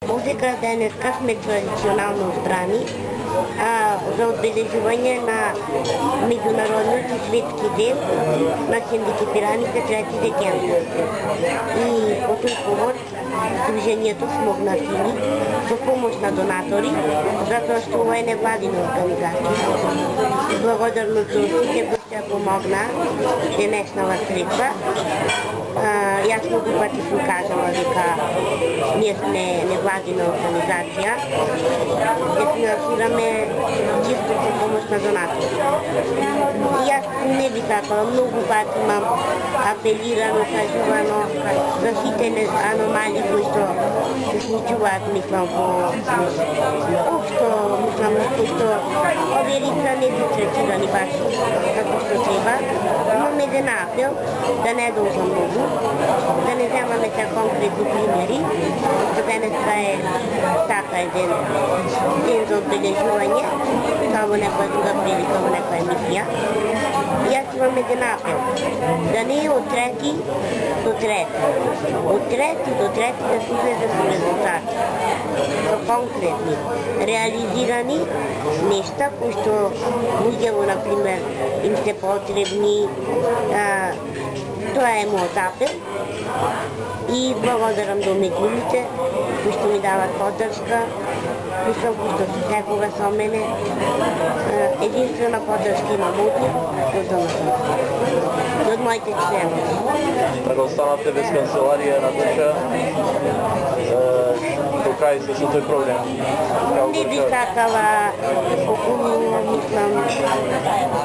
Музика денеска сме традиционално збрани за отбележуване на Международниот и светски ден на хендикепираните 3 декември. И по тој повод Сдруженијето Смогнатини со помош на донатори, затоа што ова е невладина организација. Благодарно за сите кои ќе помогна денешнава средба. Јас многу пати сум кажала дека ние сме невладина организација, ќе финансираме чисто со помош на донатори. И јас не би сакала, многу пати имам апелирано, кажувано за сите аномалии кои што се случуваат, мислам, општо, мислам, кои што овие лица не се третирани баш како што треба. Имаме еден апел да не должам многу, да не земаме се конкретни примери, што денеска е така еден ден за одбележување, како некоја друга прилика во некоја емисија. Јас имам еден апел, да не е од трети до трети. Од трети до трети да се излезе со резултати, со конкретни, реализирани нешта кои што луѓето, например, им се потребни. Тоа е мојот апел и благодарам до медиумите кои што ми дават поддршка, кои што се секога со мене. Единствена поддршка имам од нив, од донатори, од моите членови. Ако останате без канцеларија на душа, до крај со тој проблем? Не би сакала околу, мислам,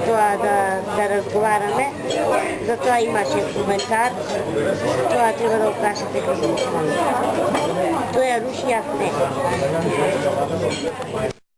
тоа да разговараме. Затоа имаше коментар, тоа треба да го кажете како мислам. Тоа руши, јас не.